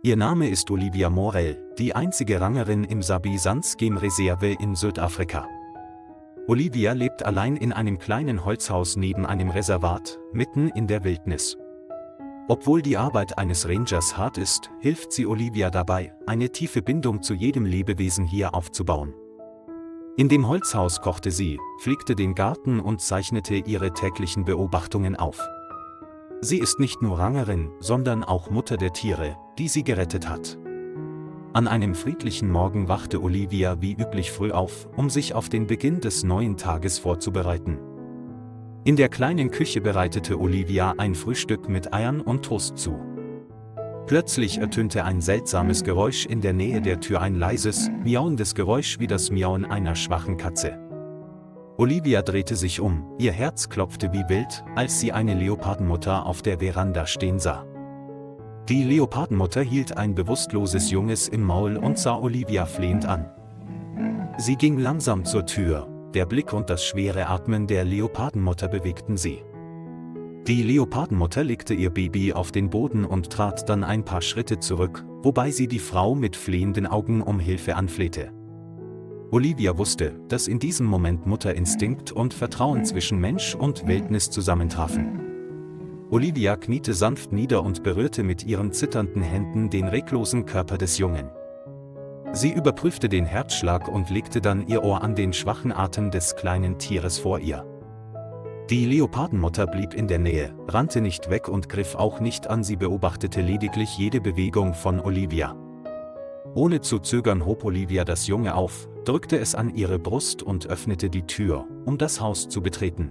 Ihr Name ist Olivia Morel, die einzige Rangerin im Sabi-Sands-Game-Reserve in Südafrika. Olivia lebt allein in einem kleinen Holzhaus neben einem Reservat, mitten in der Wildnis. Obwohl die Arbeit eines Rangers hart ist, hilft sie Olivia dabei, eine tiefe Bindung zu jedem Lebewesen hier aufzubauen. In dem Holzhaus kochte sie, pflegte den Garten und zeichnete ihre täglichen Beobachtungen auf. Sie ist nicht nur Rangerin, sondern auch Mutter der Tiere, die sie gerettet hat. An einem friedlichen Morgen wachte Olivia wie üblich früh auf, um sich auf den Beginn des neuen Tages vorzubereiten. In der kleinen Küche bereitete Olivia ein Frühstück mit Eiern und Toast zu. Plötzlich ertönte ein seltsames Geräusch in der Nähe der Tür, ein leises, miauendes Geräusch wie das Miauen einer schwachen Katze. Olivia drehte sich um, ihr Herz klopfte wie wild, als sie eine Leopardenmutter auf der Veranda stehen sah. Die Leopardenmutter hielt ein bewusstloses Junges im Maul und sah Olivia flehend an. Sie ging langsam zur Tür, der Blick und das schwere Atmen der Leopardenmutter bewegten sie. Die Leopardenmutter legte ihr Baby auf den Boden und trat dann ein paar Schritte zurück, wobei sie die Frau mit flehenden Augen um Hilfe anflehte. Olivia wusste, dass in diesem Moment Mutterinstinkt und Vertrauen zwischen Mensch und Wildnis zusammentrafen. Olivia kniete sanft nieder und berührte mit ihren zitternden Händen den reglosen Körper des Jungen. Sie überprüfte den Herzschlag und legte dann ihr Ohr an den schwachen Atem des kleinen Tieres vor ihr. Die Leopardenmutter blieb in der Nähe, rannte nicht weg und griff auch nicht an, sie beobachtete lediglich jede Bewegung von Olivia. Ohne zu zögern hob Olivia das Junge auf, drückte es an ihre Brust und öffnete die Tür, um das Haus zu betreten.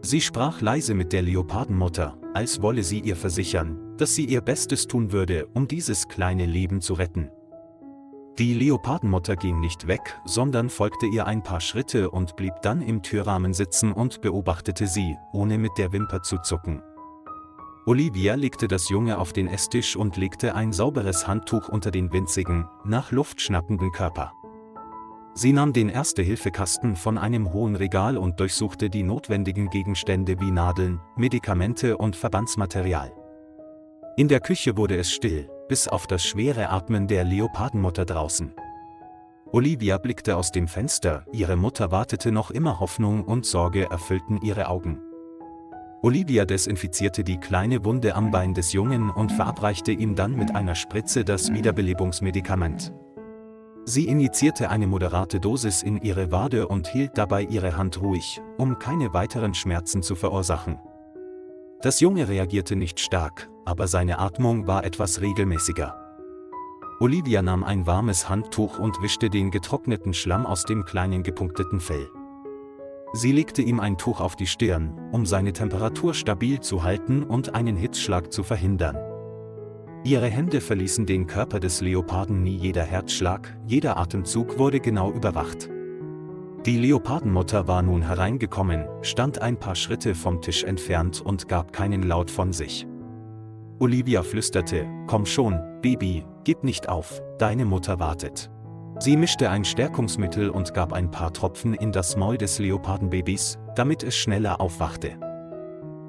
Sie sprach leise mit der Leopardenmutter, als wolle sie ihr versichern, dass sie ihr Bestes tun würde, um dieses kleine Leben zu retten. Die Leopardenmutter ging nicht weg, sondern folgte ihr ein paar Schritte und blieb dann im Türrahmen sitzen und beobachtete sie, ohne mit der Wimper zu zucken. Olivia legte das Junge auf den Esstisch und legte ein sauberes Handtuch unter den winzigen, nach Luft schnappenden Körper. Sie nahm den Erste-Hilfe-Kasten von einem hohen Regal und durchsuchte die notwendigen Gegenstände wie Nadeln, Medikamente und Verbandsmaterial. In der Küche wurde es still, bis auf das schwere Atmen der Leopardenmutter draußen. Olivia blickte aus dem Fenster, ihre Mutter wartete noch immer, Hoffnung und Sorge erfüllten ihre Augen. Olivia desinfizierte die kleine Wunde am Bein des Jungen und verabreichte ihm dann mit einer Spritze das Wiederbelebungsmedikament. Sie injizierte eine moderate Dosis in ihre Wade und hielt dabei ihre Hand ruhig, um keine weiteren Schmerzen zu verursachen. Das Junge reagierte nicht stark, aber seine Atmung war etwas regelmäßiger. Olivia nahm ein warmes Handtuch und wischte den getrockneten Schlamm aus dem kleinen gepunkteten Fell. Sie legte ihm ein Tuch auf die Stirn, um seine Temperatur stabil zu halten und einen Hitzschlag zu verhindern. Ihre Hände verließen den Körper des Leoparden nie, jeder Herzschlag, jeder Atemzug wurde genau überwacht. Die Leopardenmutter war nun hereingekommen, stand ein paar Schritte vom Tisch entfernt und gab keinen Laut von sich. Olivia flüsterte: „Komm schon, Baby, gib nicht auf, deine Mutter wartet." Sie mischte ein Stärkungsmittel und gab ein paar Tropfen in das Maul des Leopardenbabys, damit es schneller aufwachte.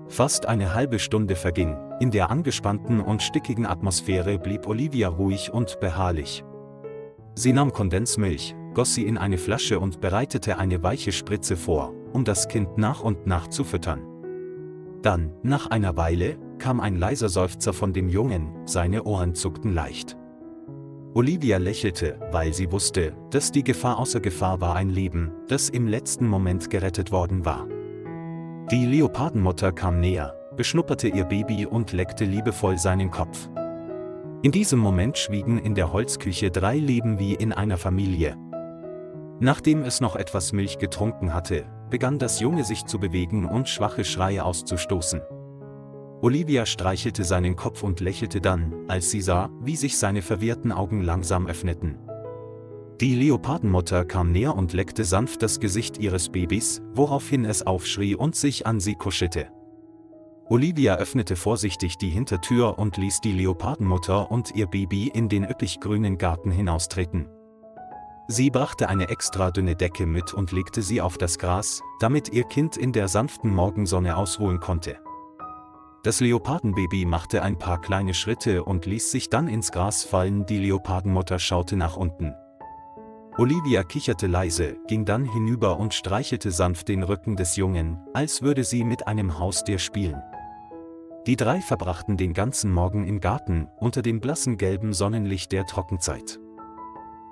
Fast eine halbe Stunde verging, in der angespannten und stickigen Atmosphäre blieb Olivia ruhig und beharrlich. Sie nahm Kondensmilch, goss sie in eine Flasche und bereitete eine weiche Spritze vor, um das Kind nach und nach zu füttern. Dann, nach einer Weile, kam ein leiser Seufzer von dem Jungen, seine Ohren zuckten leicht. Olivia lächelte, weil sie wusste, dass die Gefahr außer Gefahr war, ein Leben, das im letzten Moment gerettet worden war. Die Leopardenmutter kam näher, beschnupperte ihr Baby und leckte liebevoll seinen Kopf. In diesem Moment schwiegen in der Holzküche 3 Leben wie in einer Familie. Nachdem es noch etwas Milch getrunken hatte, begann das Junge sich zu bewegen und schwache Schreie auszustoßen. Olivia streichelte seinen Kopf und lächelte dann, als sie sah, wie sich seine verwirrten Augen langsam öffneten. Die Leopardenmutter kam näher und leckte sanft das Gesicht ihres Babys, woraufhin es aufschrie und sich an sie kuschelte. Olivia öffnete vorsichtig die Hintertür und ließ die Leopardenmutter und ihr Baby in den üppig grünen Garten hinaustreten. Sie brachte eine extra dünne Decke mit und legte sie auf das Gras, damit ihr Kind in der sanften Morgensonne ausruhen konnte. Das Leopardenbaby machte ein paar kleine Schritte und ließ sich dann ins Gras fallen. Die Leopardenmutter schaute nach unten. Olivia kicherte leise, ging dann hinüber und streichelte sanft den Rücken des Jungen, als würde sie mit einem Haustier spielen. Die drei verbrachten den ganzen Morgen im Garten, unter dem blassen gelben Sonnenlicht der Trockenzeit.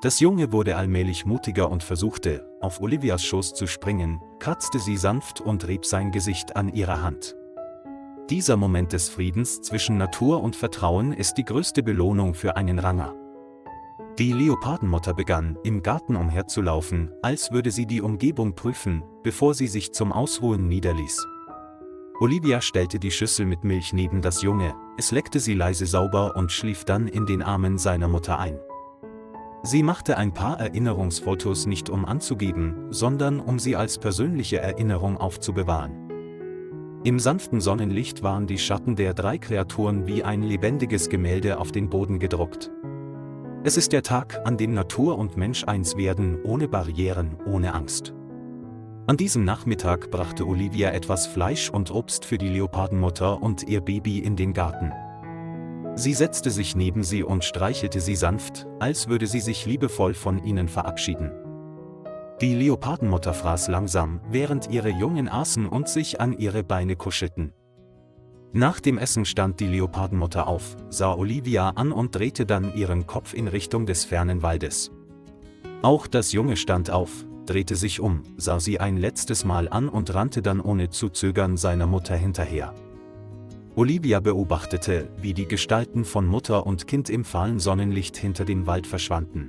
Das Junge wurde allmählich mutiger und versuchte, auf Olivias Schoß zu springen, kratzte sie sanft und rieb sein Gesicht an ihrer Hand. Dieser Moment des Friedens zwischen Natur und Vertrauen ist die größte Belohnung für einen Ranger. Die Leopardenmutter begann, im Garten umherzulaufen, als würde sie die Umgebung prüfen, bevor sie sich zum Ausruhen niederließ. Olivia stellte die Schüssel mit Milch neben das Junge, es leckte sie leise sauber und schlief dann in den Armen seiner Mutter ein. Sie machte ein paar Erinnerungsfotos nicht um anzugeben, sondern um sie als persönliche Erinnerung aufzubewahren. Im sanften Sonnenlicht waren die Schatten der drei Kreaturen wie ein lebendiges Gemälde auf den Boden gedruckt. Es ist der Tag, an dem Natur und Mensch eins werden, ohne Barrieren, ohne Angst. An diesem Nachmittag brachte Olivia etwas Fleisch und Obst für die Leopardenmutter und ihr Baby in den Garten. Sie setzte sich neben sie und streichelte sie sanft, als würde sie sich liebevoll von ihnen verabschieden. Die Leopardenmutter fraß langsam, während ihre Jungen aßen und sich an ihre Beine kuschelten. Nach dem Essen stand die Leopardenmutter auf, sah Olivia an und drehte dann ihren Kopf in Richtung des fernen Waldes. Auch das Junge stand auf, drehte sich um, sah sie ein letztes Mal an und rannte dann ohne zu zögern seiner Mutter hinterher. Olivia beobachtete, wie die Gestalten von Mutter und Kind im fahlen Sonnenlicht hinter dem Wald verschwanden.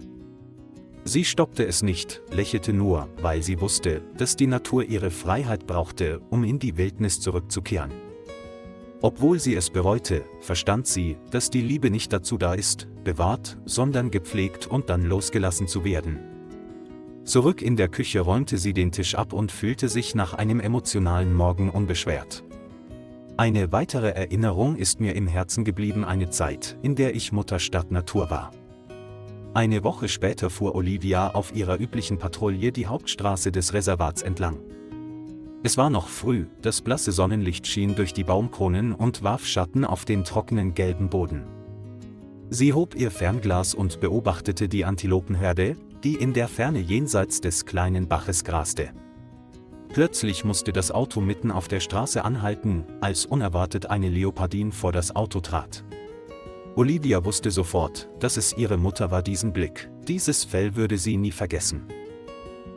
Sie stoppte es nicht, lächelte nur, weil sie wusste, dass die Natur ihre Freiheit brauchte, um in die Wildnis zurückzukehren. Obwohl sie es bereute, verstand sie, dass die Liebe nicht dazu da ist, bewahrt, sondern gepflegt und dann losgelassen zu werden. Zurück in der Küche räumte sie den Tisch ab und fühlte sich nach einem emotionalen Morgen unbeschwert. Eine weitere Erinnerung ist mir im Herzen geblieben, eine Zeit, in der ich Mutter statt Natur war. Eine Woche später fuhr Olivia auf ihrer üblichen Patrouille die Hauptstraße des Reservats entlang. Es war noch früh, das blasse Sonnenlicht schien durch die Baumkronen und warf Schatten auf den trockenen gelben Boden. Sie hob ihr Fernglas und beobachtete die Antilopenherde, die in der Ferne jenseits des kleinen Baches graste. Plötzlich musste das Auto mitten auf der Straße anhalten, als unerwartet eine Leopardin vor das Auto trat. Olivia wusste sofort, dass es ihre Mutter war. Diesen Blick, dieses Fell würde sie nie vergessen.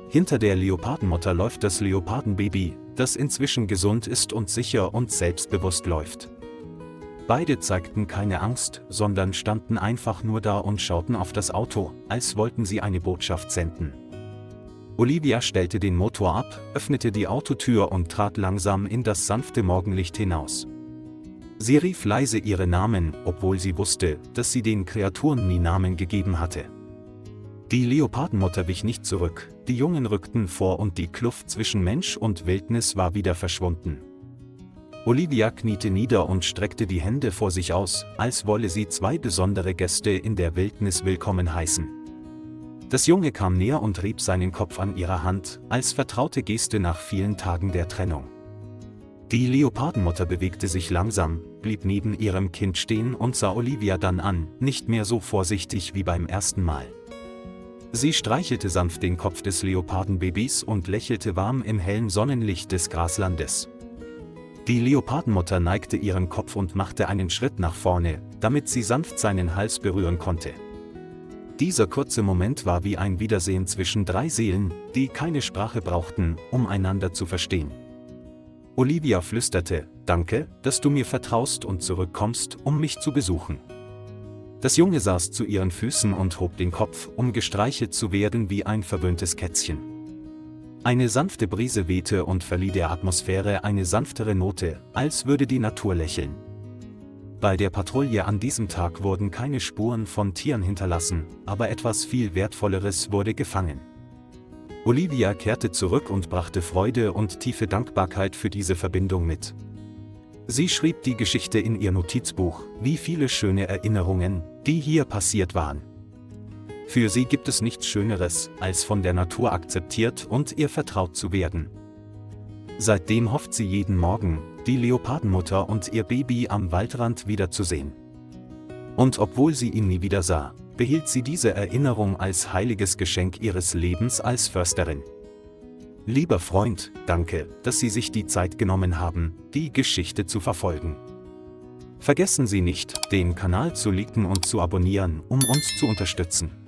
Hinter der Leopardenmutter läuft das Leopardenbaby, das inzwischen gesund ist und sicher und selbstbewusst läuft. Beide zeigten keine Angst, sondern standen einfach nur da und schauten auf das Auto, als wollten sie eine Botschaft senden. Olivia stellte den Motor ab, öffnete die Autotür und trat langsam in das sanfte Morgenlicht hinaus. Sie rief leise ihre Namen, obwohl sie wusste, dass sie den Kreaturen nie Namen gegeben hatte. Die Leopardenmutter wich nicht zurück, die Jungen rückten vor und die Kluft zwischen Mensch und Wildnis war wieder verschwunden. Olivia kniete nieder und streckte die Hände vor sich aus, als wolle sie zwei besondere Gäste in der Wildnis willkommen heißen. Das Junge kam näher und rieb seinen Kopf an ihrer Hand, als vertraute Geste nach vielen Tagen der Trennung. Die Leopardenmutter bewegte sich langsam, blieb neben ihrem Kind stehen und sah Olivia dann an, nicht mehr so vorsichtig wie beim ersten Mal. Sie streichelte sanft den Kopf des Leopardenbabys und lächelte warm im hellen Sonnenlicht des Graslandes. Die Leopardenmutter neigte ihren Kopf und machte einen Schritt nach vorne, damit sie sanft seinen Hals berühren konnte. Dieser kurze Moment war wie ein Wiedersehen zwischen drei Seelen, die keine Sprache brauchten, um einander zu verstehen. Olivia flüsterte: „Danke, dass du mir vertraust und zurückkommst, um mich zu besuchen." Das Junge saß zu ihren Füßen und hob den Kopf, um gestreichelt zu werden wie ein verwöhntes Kätzchen. Eine sanfte Brise wehte und verlieh der Atmosphäre eine sanftere Note, als würde die Natur lächeln. Bei der Patrouille an diesem Tag wurden keine Spuren von Tieren hinterlassen, aber etwas viel Wertvolleres wurde gefangen. Olivia kehrte zurück und brachte Freude und tiefe Dankbarkeit für diese Verbindung mit. Sie schrieb die Geschichte in ihr Notizbuch, wie viele schöne Erinnerungen, die hier passiert waren. Für sie gibt es nichts Schöneres, als von der Natur akzeptiert und ihr vertraut zu werden. Seitdem hofft sie jeden Morgen, die Leopardenmutter und ihr Baby am Waldrand wiederzusehen. Und obwohl sie ihn nie wieder sah, behielt sie diese Erinnerung als heiliges Geschenk ihres Lebens als Försterin. Lieber Freund, danke, dass Sie sich die Zeit genommen haben, die Geschichte zu verfolgen. Vergessen Sie nicht, den Kanal zu liken und zu abonnieren, um uns zu unterstützen.